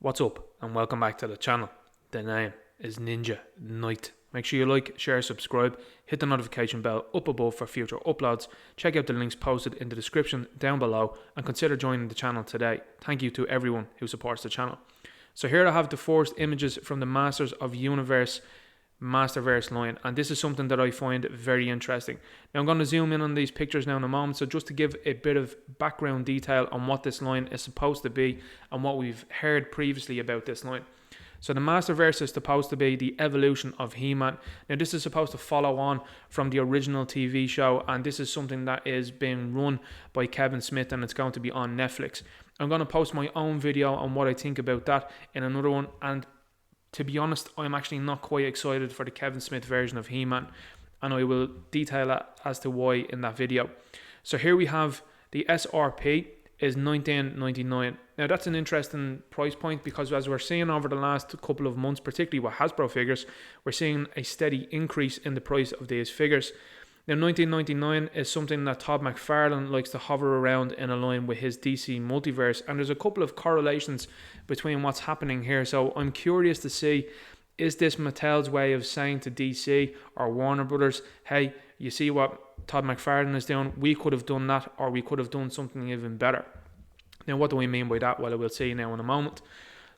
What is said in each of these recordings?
What's up and welcome back to the channel. The name is Ninja Knight. Make sure you like, share, subscribe, hit the notification bell up above for future uploads. Check out the links posted in the description down below and consider joining the channel today. Thank you to everyone who supports the channel. So here I have the first images from the Masters of Universe Masterverse line, and this is something that I find very interesting. Now I'm going to zoom in on these pictures now in a moment, so just to give a bit of background detail on what this line is supposed to be and what we've heard previously about this line. So the Masterverse is supposed to be the evolution of He-Man. Now this is supposed to follow on from the original TV show, and this is something that is being run by Kevin Smith, and it's going to be on Netflix. I'm going to post my own video on what I think about that in another one, and to be honest, I'm actually not quite excited for the Kevin Smith version of He-Man, and I will detail that as to why in that video. So here we have the SRP is $19.99. Now that's an interesting price point because as we're seeing over the last couple of months, particularly with Hasbro figures, we're seeing a steady increase in the price of these figures. Now $19.99 is something that Todd McFarlane likes to hover around in a line with his DC multiverse, and there's a couple of correlations between what's happening here. So I'm curious to see, is this Mattel's way of saying to DC or Warner Brothers, hey, you see what Todd McFarlane is doing, we could have done that, or we could have done something even better. Now what do we mean by that? Well, I will see now in a moment.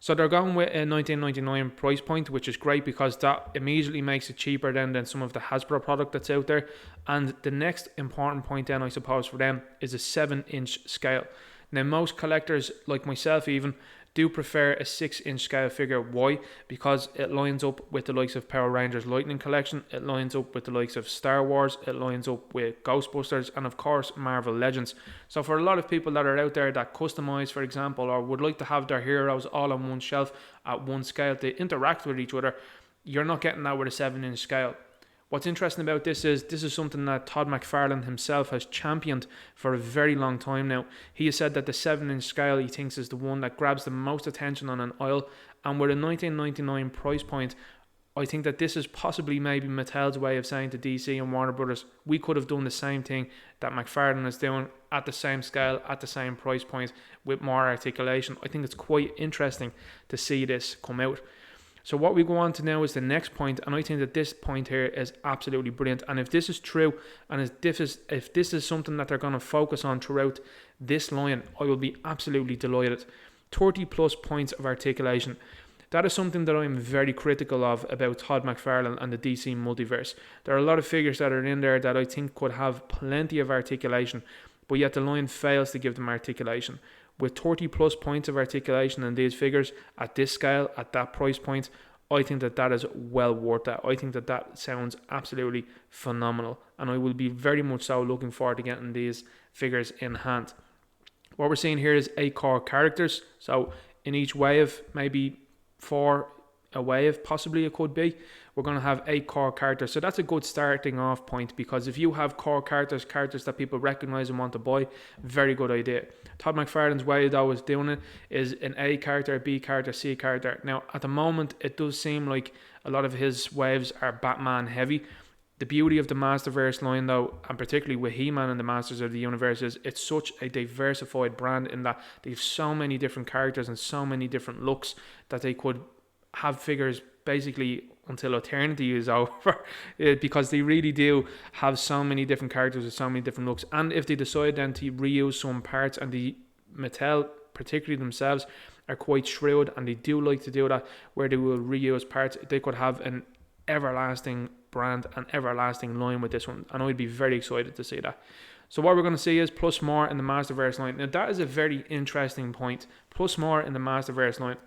So they're going with a $19.99 price point, which is great because that immediately makes it cheaper than some of the Hasbro product that's out there. And the next important point then, I suppose, for them is a 7-inch scale. Now most collectors, like myself even, do prefer a 6-inch scale figure. Why? Because it lines up with the likes of Power Rangers Lightning Collection, it lines up with the likes of Star Wars, it lines up with Ghostbusters, and of course Marvel Legends. So for a lot of people that are out there that customize, for example, or would like to have their heroes all on one shelf at one scale to interact with each other, you're not getting that with a 7-inch scale. What's interesting about this is something that Todd McFarlane himself has championed for a very long time now. He has said that the 7-inch scale he thinks is the one that grabs the most attention on an aisle, and with a $19.99 price point, I think that this is possibly maybe Mattel's way of saying to DC and Warner Brothers, we could have done the same thing that McFarlane is doing at the same scale, at the same price point, with more articulation. I think it's quite interesting to see this come out. So what we go on to now is the next point, and I think that this point here is absolutely brilliant. And if this is true, and if this is something that they're going to focus on throughout this line, I will be absolutely delighted. 30 plus points of articulation. That is something that I'm very critical of about Todd McFarlane and the DC multiverse. There are a lot of figures that are in there that I think could have plenty of articulation, but yet the line fails to give them articulation. With 30 plus points of articulation in these figures, at this scale, at that price point, I think that that is well worth that. I think that that sounds absolutely phenomenal, and I will be very much so looking forward to getting these figures in hand. What we're seeing here is 8 core characters, so in each wave, maybe 4 a wave, possibly it could be. We're going to have 8 core characters, so that's a good starting off point, because if you have core characters that people recognize and want to buy, very good idea. Todd McFarlane's way though is doing it is an A character, a B character, C character. Now at the moment it does seem like a lot of his waves are Batman heavy. The beauty of the Masterverse line though, and particularly with He-Man and the Masters of the Universe, is it's such a diversified brand in that they have so many different characters and so many different looks that they could have figures basically until eternity is over, because they really do have so many different characters with so many different looks. And if they decide then to reuse some parts, and the Mattel particularly themselves are quite shrewd and they do like to do that, where they will reuse parts, they could have an everlasting brand, an everlasting line with this one, and I'd be very excited to see that. So what we're going to see is plus more in the Masterverse line. Now that is a very interesting point. Plus more in the Masterverse line.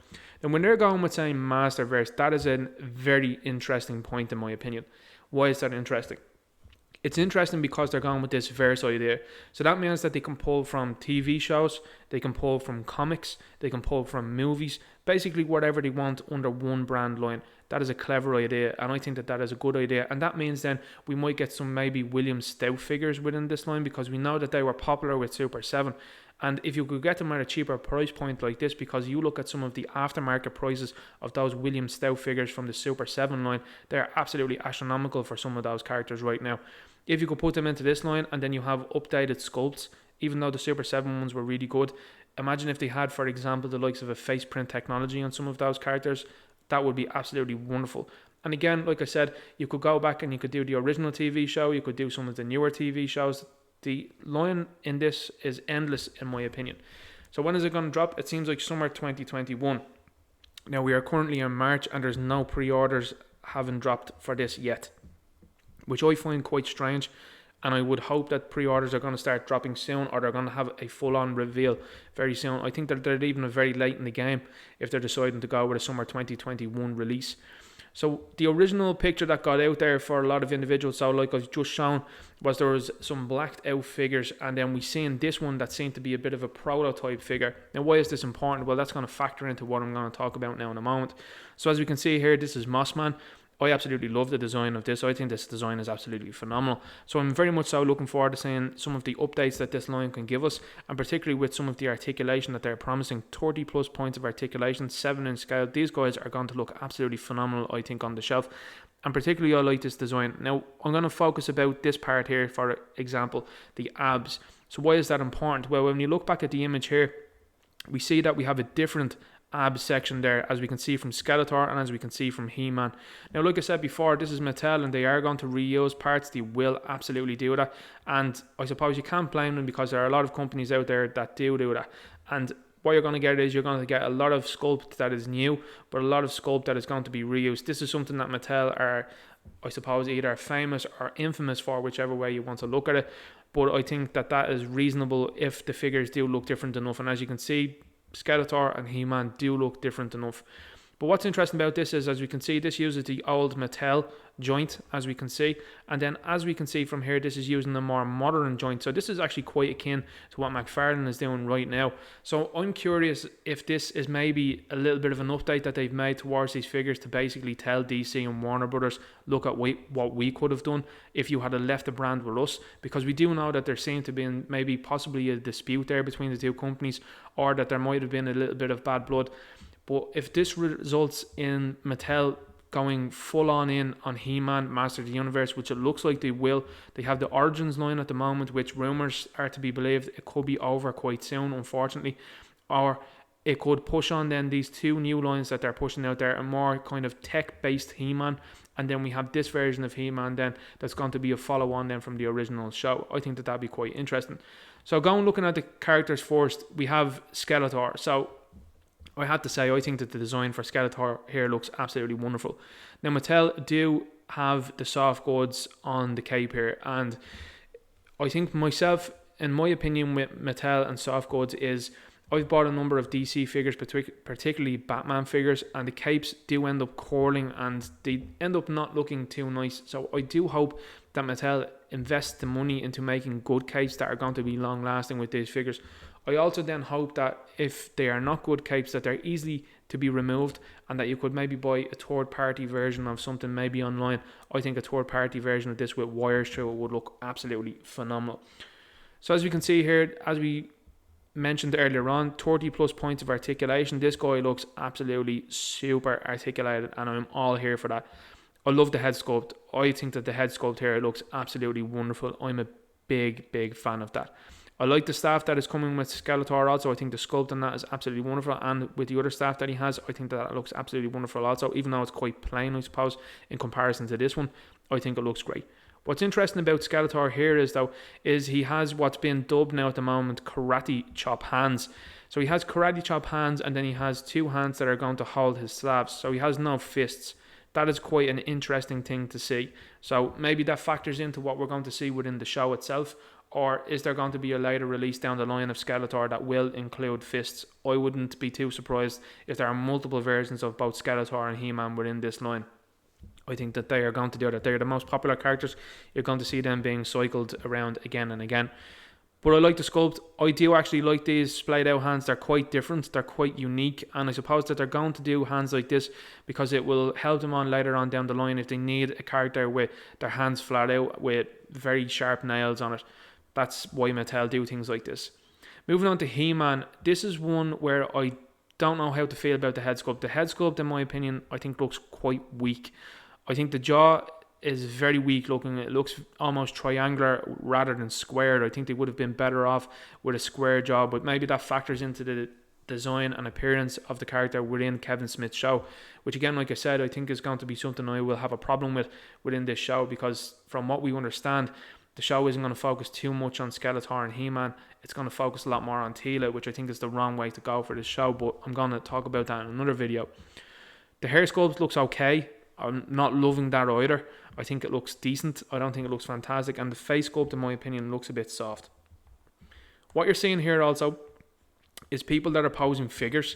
And when they're going with saying Masterverse, that is a very interesting point in my opinion. Why is that interesting? It's interesting because they're going with this verse idea. So that means that they can pull from TV shows, they can pull from comics, they can pull from movies, basically whatever they want under one brand line. That is a clever idea, and I think that that is a good idea. And that means then we might get some maybe William Stout figures within this line, because we know that they were popular with Super 7. And if you could get them at a cheaper price point like this, because you look at some of the aftermarket prices of those William Stout figures from the Super 7 line, they're absolutely astronomical for some of those characters right now. If you could put them into this line and then you have updated sculpts, even though the Super 7 ones were really good, Imagine if they had, for example, the likes of a face print technology on some of those characters. That would be absolutely wonderful. And again, like I said, you could go back and you could do the original TV show, you could do some of the newer TV shows. The line in this is endless, in my opinion. So when is it going to drop? It seems like summer 2021. Now, we are currently in March and there's no pre-orders haven't dropped for this yet, which I find quite strange. And I would hope that pre-orders are going to start dropping soon, or they're going to have a full-on reveal very soon. I think that they're even very late in the game if they're deciding to go with a summer 2021 release. So the original picture that got out there for a lot of individuals, so like I've just shown, was there was some blacked out figures, and then we seen this one that seemed to be a bit of a prototype figure. Now, why is this important? Well, that's going to factor into what I'm going to talk about now in a moment. So as we can see here, this is Mossman. I absolutely love the design of this. I think this design is absolutely phenomenal. So I'm very much so looking forward to seeing some of the updates that this line can give us, and particularly with some of the articulation that they're promising. 30 plus points of articulation, 7 in scale. These guys are going to look absolutely phenomenal, I think, on the shelf. And particularly I like this design. Now, I'm going to focus about this part here, for example, the abs. So why is that important? Well, when you look back at the image here, we see that we have a different abs section there, as we can see from Skeletor and as we can see from He-Man. Now, like I said before, this is Mattel and they are going to reuse parts. They will absolutely do that, and I suppose you can't blame them, because there are a lot of companies out there that do that. And what you're going to get is you're going to get a lot of sculpt that is new, but a lot of sculpt that is going to be reused. This is something that Mattel are, I suppose, either famous or infamous for, whichever way you want to look at it. But I think that that is reasonable if the figures do look different enough. And as you can see, Skeletor and He-Man do look different enough. But what's interesting about this is, as we can see, this uses the old Mattel joint, as we can see, and then as we can see from here, this is using the more modern joint. So this is actually quite akin to what McFarlane is doing right now. So I'm curious if this is maybe a little bit of an update that they've made towards these figures to basically tell DC and Warner Brothers, look at what we could have done if you had left the brand with us, because we do know that there seemed to be maybe possibly a dispute there between the two companies, or that there might have been a little bit of bad blood. But if this results in Mattel going full on He-Man, Master of the Universe, which it looks like they will, they have the Origins line at the moment, which rumours are to be believed it could be over quite soon, unfortunately, or it could push on then these two new lines that they're pushing out there, a more kind of tech-based He-Man, and then we have this version of He-Man then that's going to be a follow-on then from the original show. I think that that'd be quite interesting. So looking at the characters first, we have Skeletor. So I had to say, I think that the design for Skeletor here looks absolutely wonderful. Now, Mattel do have the soft goods on the cape here, and I think myself, in my opinion, with Mattel and soft goods is, I've bought a number of DC figures, particularly Batman figures, and the capes do end up curling and they end up not looking too nice. So I do hope that Mattel invests the money into making good capes that are going to be long lasting with these figures. I also then hope that if they are not good capes, that they're easily to be removed, and that you could maybe buy a third party version of something maybe online. I think a third party version of this with wires through it would look absolutely phenomenal. So as we can see here, as we mentioned earlier on, 30 plus points of articulation. This guy looks absolutely super articulated, and I'm all here for that. I love the head sculpt. I think that the head sculpt here looks absolutely wonderful. I'm a big fan of that. I like the staff that is coming with Skeletor also. I think the sculpt on that is absolutely wonderful, and with the other staff that he has, I think that looks absolutely wonderful also, even though it's quite plain, I suppose, in comparison to this one. I think it looks great. What's interesting about Skeletor here is he has what's been dubbed now at the moment karate chop hands. So he has karate chop hands, and then he has two hands that are going to hold his slabs. So he has no fists. That is quite an interesting thing to see. So maybe that factors into what we're going to see within the show itself. Or is there going to be a later release down the line of Skeletor that will include fists? I wouldn't be too surprised if there are multiple versions of both Skeletor and He-Man within this line. I think that they are going to do that. They're the most popular characters. You're going to see them being cycled around again and again. But I like the sculpt. I do actually like these splayed out hands. They're quite different. They're quite unique. And I suppose that they're going to do hands like this because it will help them on later on down the line if they need a character with their hands flat out with very sharp nails on it. That's why Mattel do things like this. Moving on to He-Man. This is one where I don't know how to feel about the head sculpt. The head sculpt, in my opinion, I think looks quite weak. I think the jaw is very weak looking. It looks almost triangular rather than squared. I think they would have been better off with a square job, but maybe that factors into the design and appearance of the character within Kevin Smith's show, which again, like I said, I think is going to be something I will have a problem with within this show, because from what we understand, the show isn't going to focus too much on Skeletor and He-Man. It's going to focus a lot more on Teela, which I think is the wrong way to go for this show, but I'm going to talk about that in another video. The hair sculpt looks okay. I'm not loving that either. I think it looks decent. I don't think it looks fantastic, and the face sculpt, in my opinion, looks a bit soft. What you're seeing here also is people that are posing figures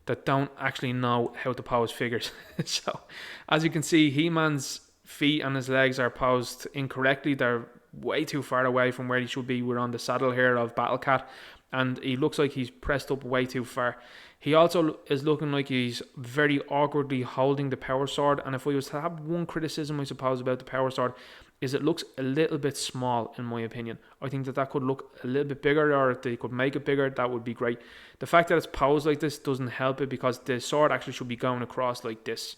that don't actually know how to pose figures. So, as you can see, He-Man's feet and his legs are posed incorrectly. They're way too far away from where he should be. We're on the saddle here of Battle Cat, and he looks like he's pressed up way too far. He also is looking like he's very awkwardly holding the power sword, and if we was to have one criticism, I suppose, about the power sword, is it looks a little bit small, in my opinion. I think that could look a little bit bigger, or if they could make it bigger, that would be great. The fact that it's posed like this doesn't help it, because the sword actually should be going across like this.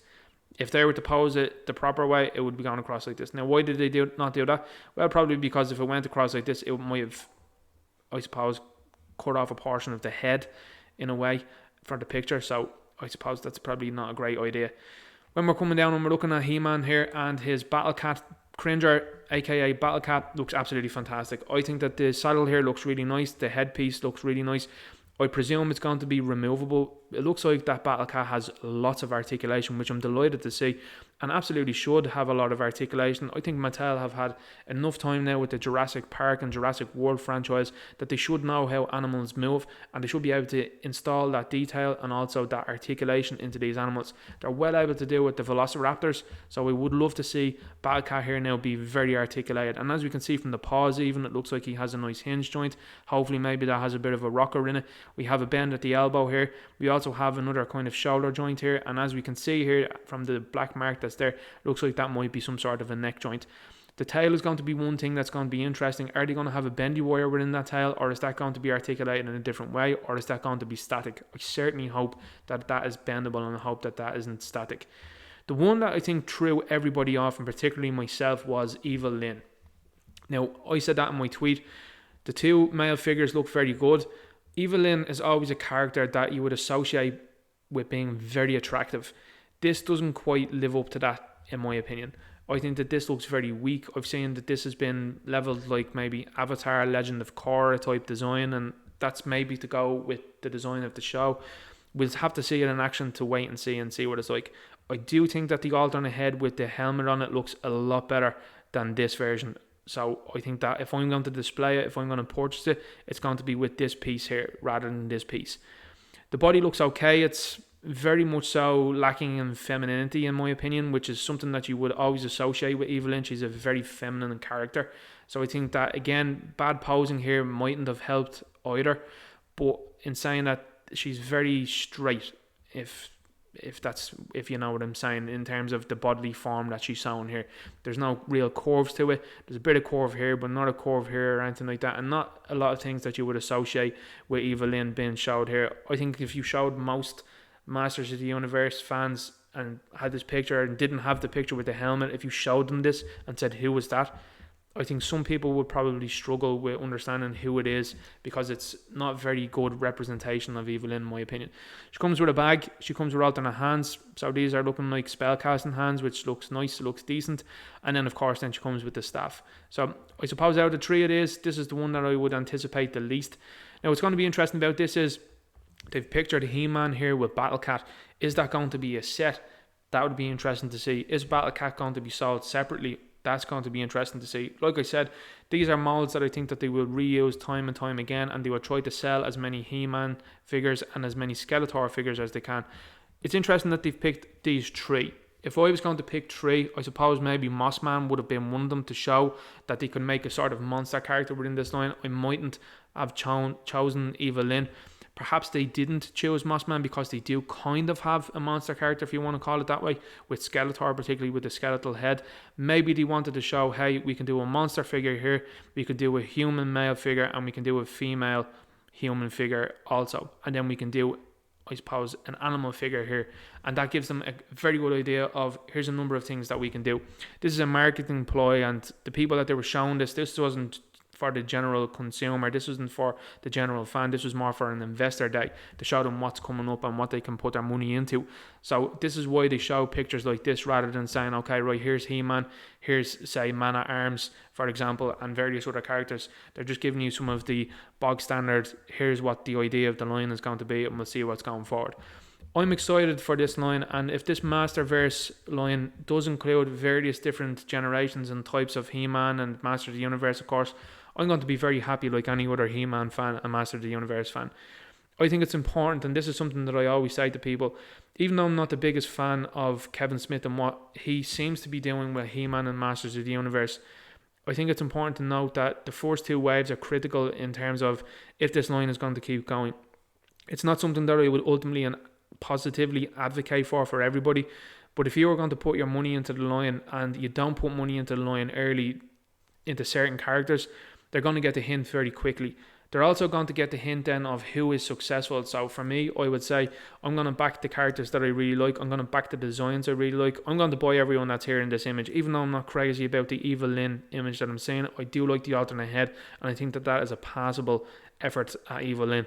If they were to pose it the proper way, it would be going across like this. Now, why did they not do that? Well, probably because if it went across like this, it might have, I suppose, cut off a portion of the head in a way for the picture. So I suppose that's probably not a great idea. When we're coming down and we're looking at He-Man here, and his Battle Cat Cringer, aka Battle Cat, looks absolutely fantastic. I think that the saddle here looks really nice. The headpiece looks really nice. I presume it's going to be removable. It looks like that Battle Cat has lots of articulation, which I'm delighted to see, and absolutely should have a lot of articulation. I think Mattel have had enough time now with the Jurassic Park and Jurassic World franchise that they should know how animals move, and they should be able to install that detail and also that articulation into these animals. They're well able to do with the Velociraptors, so we would love to see Battle Cat here now be very articulated. And as we can see from the paws even, it looks like he has a nice hinge joint. Hopefully maybe that has a bit of a rocker in it. We have a bend at the elbow here. We also have another kind of shoulder joint here, and as we can see here from the black mark that's there, looks like that might be some sort of a neck joint. The tail is going to be one thing that's going to be interesting. Are they going to have a bendy wire within that tail, or is that going to be articulated in a different way, or is that going to be static? I certainly hope that that is bendable, and I hope that that isn't static. The one that I think threw everybody off, and particularly myself, was Eva Lynn. Now, I said that in my tweet. The two male figures look very good. Eva Lynn is always a character that you would associate with being very attractive. This doesn't quite live up to that, in my opinion. I think that this looks very weak. I've seen that this has been leveled like maybe Avatar, Legend of Korra type design, and that's maybe to go with the design of the show. We'll have to see it in action to wait and see what it's like. I do think that the alternate head with the helmet on it looks a lot better than this version. So I think that if I'm going to display it, if I'm going to purchase it, it's going to be with this piece here rather than this piece. The body looks okay. It's very much so lacking in femininity, in my opinion, which is something that you would always associate with Eva Lynn. She's a very feminine character. So I think that, again, bad posing here mightn't have helped either. But in saying that, she's very straight, if you know what I'm saying, in terms of the bodily form that she's shown here. There's no real curves to it. There's a bit of curve here, but not a curve here or anything like that, and not a lot of things that you would associate with Eva Lynn being showed here. I think if you showed most Masters of the Universe fans and had this picture and didn't have the picture with the helmet, if you showed them this and said, who was that? I think some people would probably struggle with understanding who it is, because it's not very good representation of Eva Lynn, in my opinion. She comes with a bag. She comes with alternate hands. So these are looking like spellcasting hands, which looks nice, looks decent. And then, of course, then she comes with the staff. So I suppose out of the three it is, this is the one that I would anticipate the least. Now, what's going to be interesting about this is they've pictured He-Man here with Battle Cat. Is that going to be a set? That would be interesting to see. Is Battle Cat going to be sold separately? That's going to be interesting to see. Like I said, these are molds that I think that they will reuse time and time again, and they will try to sell as many He-Man figures and as many Skeletor figures as they can. It's interesting that they've picked these three. If I was going to pick three, I suppose maybe Mossman would have been one of them, to show that they could make a sort of monster character within this line. I mightn't have chosen Eva Lynn. Perhaps they didn't choose Mossman because they do kind of have a monster character, if you want to call it that way, with Skeletor, particularly with the skeletal head. Maybe they wanted to show, hey, we can do a monster figure here, we could do a human male figure, and we can do a female human figure also. And then we can do, I suppose, an animal figure here, and that gives them a very good idea of here's a number of things that we can do. This is a marketing ploy, and the people that they were showing this wasn't for the general consumer, this wasn't for the general fan, this was more for an investor day to show them what's coming up and what they can put their money into. So this is why they show pictures like this rather than saying, okay, right, here's He-Man, here's, say, Man-at-Arms, for example, and various other characters. They're just giving you some of the bog standard, here's what the idea of the line is going to be, and we'll see what's going forward. I'm excited for this line, and if this Masterverse line does include various different generations and types of He-Man and Master of the Universe, of course, I'm going to be very happy like any other He-Man fan and Master of the Universe fan. I think it's important, and this is something that I always say to people, even though I'm not the biggest fan of Kevin Smith and what he seems to be doing with He-Man and Masters of the Universe, I think it's important to note that the first two waves are critical in terms of if this line is going to keep going. It's not something that I would ultimately and positively advocate for everybody, but if you are going to put your money into the line and you don't put money into the line early into certain characters, they're going to get the hint very quickly. They're also going to get the hint then of who is successful. So for me, I would say I'm going to back the characters that I really like. I'm going to back the designs I really like. I'm going to buy everyone that's here in this image. Even though I'm not crazy about the Eva Lynn image that I'm seeing, I do like the alternate head, and I think that is a passable effort at Eva Lynn.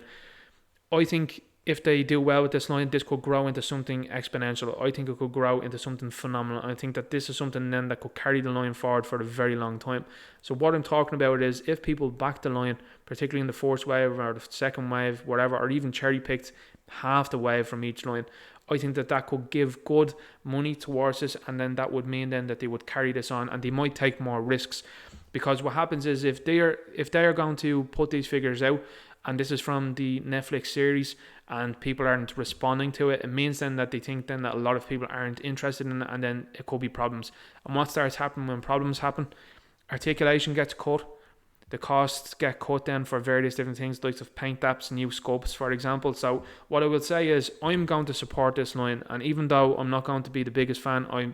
I think if they do well with this line, this could grow into something exponential. I think it could grow into something phenomenal. I think that this is something then that could carry the line forward for a very long time. So what I'm talking about is if people back the line, particularly in the first wave or the second wave, whatever, or even cherry picked half the wave from each line, I think that could give good money towards this, and then that would mean then that they would carry this on and they might take more risks. Because what happens is if they are going to put these figures out, and this is from the Netflix series, and people aren't responding to it, it means then that they think then that a lot of people aren't interested in it, and then it could be problems. And what starts happening when problems happen? Articulation gets cut, the costs get cut then for various different things, like of paint apps, new scopes, for example. So what I will say is I'm going to support this line, and even though I'm not going to be the biggest fan, I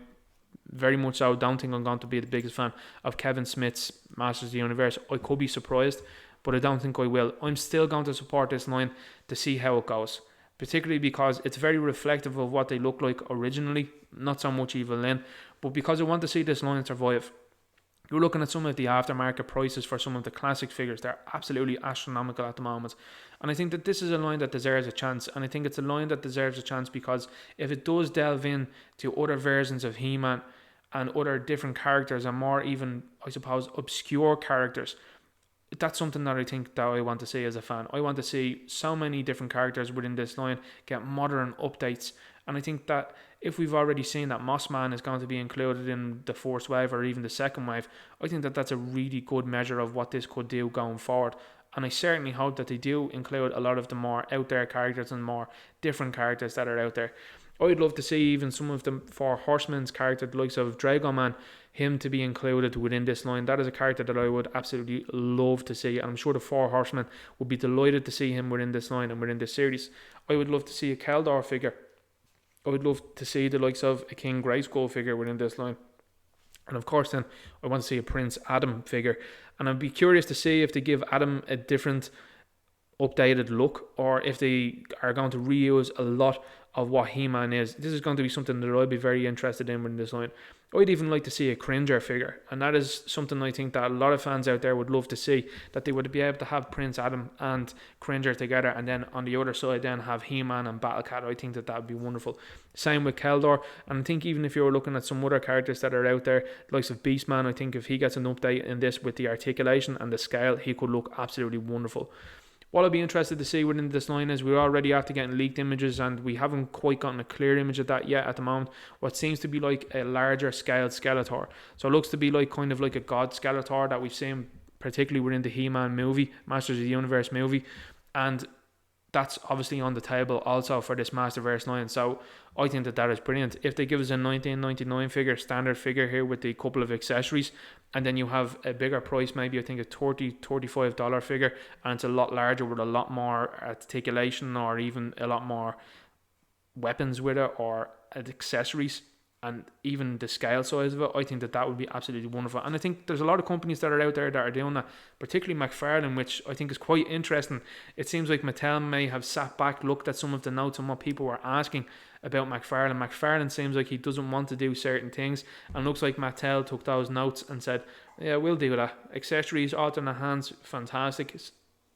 very much so don't think I'm going to be the biggest fan of Kevin Smith's Masters of the Universe. I could be surprised, but I don't think I will. I'm still going to support this line to see how it goes, particularly because it's very reflective of what they look like originally, not so much Eva Lynn, but because I want to see this line survive. You're looking at some of the aftermarket prices for some of the classic figures. They're absolutely astronomical at the moment. And I think that this is a line that deserves a chance. And I think it's a line that deserves a chance because if it does delve in to other versions of He-Man and other different characters and more even, I suppose, obscure characters, that's something that I think that I want to see as a fan. I want to see so many different characters within this line get modern updates. And I think that if we've already seen that Mossman is going to be included in the first wave or even the second wave, I think that that's a really good measure of what this could do going forward. And I certainly hope that they do include a lot of the more out there characters and more different characters that are out there. I'd love to see even some of the Four Horsemen's character, the likes of Dragoman, him to be included within this line. That is a character that I would absolutely love to see. And I'm sure the Four Horsemen would be delighted to see him within this line and within this series. I would love to see a Skeletor figure. I would love to see the likes of a King Grayskull figure within this line. And of course then, I want to see a Prince Adam figure. And I'd be curious to see if they give Adam a different updated look, or if they are going to reuse a lot of what He-Man is. This is going to be something that I'd be very interested in within this line. I'd even like to see a Cringer figure, and that is something I think that a lot of fans out there would love to see, that they would be able to have Prince Adam and Cringer together, and then on the other side then have He-Man and Battlecat. I think that would be wonderful. Same with Skeletor, and I think even if you're looking at some other characters that are out there, the likes of Beastman, I think if he gets an update in this with the articulation and the scale, he could look absolutely wonderful. What I'll be interested to see within this line is we're already after getting leaked images, and we haven't quite gotten a clear image of that yet at the moment. What seems to be like a larger scaled Skeletor. So it looks to be like kind of like a god Skeletor that we've seen particularly within the He-Man movie, Masters of the Universe movie. And that's obviously on the table also for this Masterverse line. So I think that is brilliant. If they give us a 1999 figure, standard figure here with a couple of accessories, and then you have a bigger price, maybe I think a $35 figure, and it's a lot larger with a lot more articulation or even a lot more weapons with it or accessories, and even the scale size of it, I think that would be absolutely wonderful. And I think there's a lot of companies that are out there that are doing that, particularly McFarlane, which I think is quite interesting. It seems like Mattel may have sat back, looked at some of the notes and what people were asking about McFarlane. McFarlane seems like he doesn't want to do certain things, and looks like Mattel took those notes and said, yeah, we'll do that. Accessories, alternate hands, fantastic.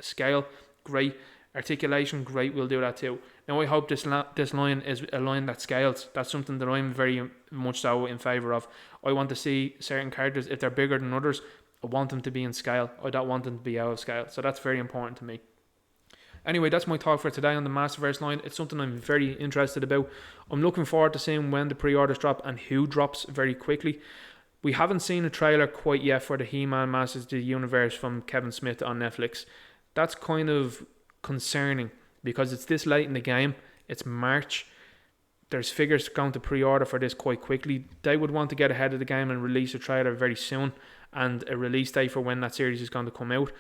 Scale, great. Articulation, great, we'll do that too. Now I hope this line is a line that scales. That's something that I'm very much so in favour of. I want to see certain characters, if they're bigger than others, I want them to be in scale. I don't want them to be out of scale. So that's very important to me. Anyway, that's my talk for today on the Masterverse line. It's something I'm very interested about. I'm looking forward to seeing when the pre-orders drop and who drops very quickly. We haven't seen a trailer quite yet for the He-Man Masters of the Universe from Kevin Smith on Netflix. That's kind of concerning because it's this late in the game. It's March. There's figures going to pre-order for this quite quickly. They would want to get ahead of the game and release a trailer very soon, and a release date for when that series is going to come out,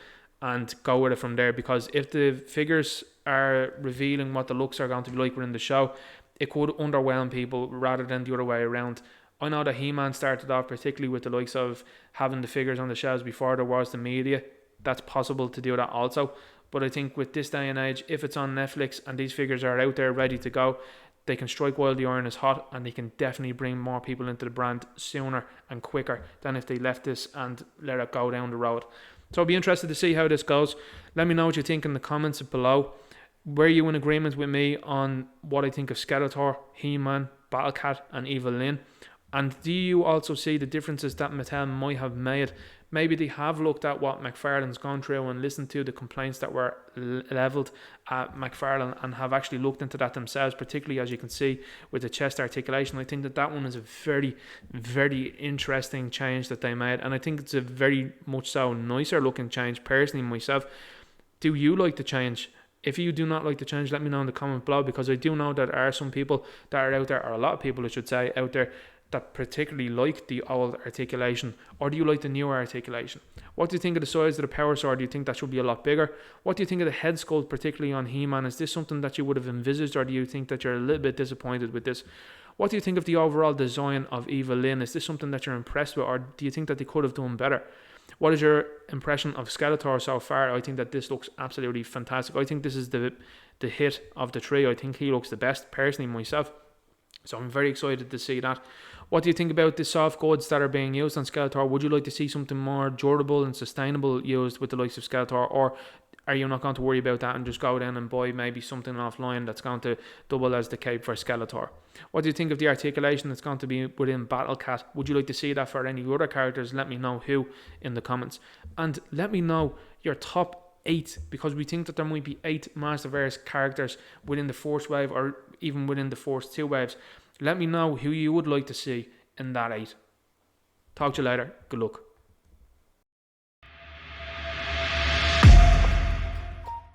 and go with it from there. Because if the figures are revealing what the looks are going to be like within the show, it could underwhelm people rather than the other way around. I know that He-Man started off particularly with the likes of having the figures on the shelves before there was the media. That's possible to do that also. But I think with this day and age, if it's on Netflix and these figures are out there ready to go, they can strike while the iron is hot, and they can definitely bring more people into the brand sooner and quicker than if they left this and let it go down the road. So I'll be interested to see how this goes. Let me know what you think in the comments below. Were you in agreement with me on what I think of Skeletor, He-Man, Battlecat and Eva Lynn? And do you also see the differences that Mattel might have made? Maybe they have looked at what McFarlane's gone through and listened to the complaints that were levelled at McFarlane, and have actually looked into that themselves, particularly as you can see with the chest articulation. I think that one is a very, very interesting change that they made, and I think it's a very much so nicer looking change personally myself. Do you like the change? If you do not like the change, let me know in the comment below, because I do know that there are some people that are out there, or a lot of people I should say out there, that particularly like the old articulation. Or do you like the newer articulation? What do you think of the size of the power sword? Do you think that should be a lot bigger? What do you think of the head sculpt, particularly on He-Man? Is this something that you would have envisaged, or do you think that you're a little bit disappointed with this? What do you think of the overall design of Eva Lynn? Is this something that you're impressed with, or do you think that they could have done better? What is your impression of Skeletor so far? I think that this looks absolutely fantastic. I think this is the hit of the three. I think he looks the best, personally myself. So I'm very excited to see that. What do you think about the soft goods that are being used on Skeletor? Would you like to see something more durable and sustainable used with the likes of Skeletor, or are you not going to worry about that and just go down and buy maybe something offline that's going to double as the cape for Skeletor? What do you think of the articulation that's going to be within Battlecat? Would you like to see that for any other characters? Let me know who in the comments. And let me know your top 8, because we think that there might be 8 Masterverse characters within the first wave, or even within the first 2 waves. Let me know who you would like to see in that 8. Talk to you later. Good luck.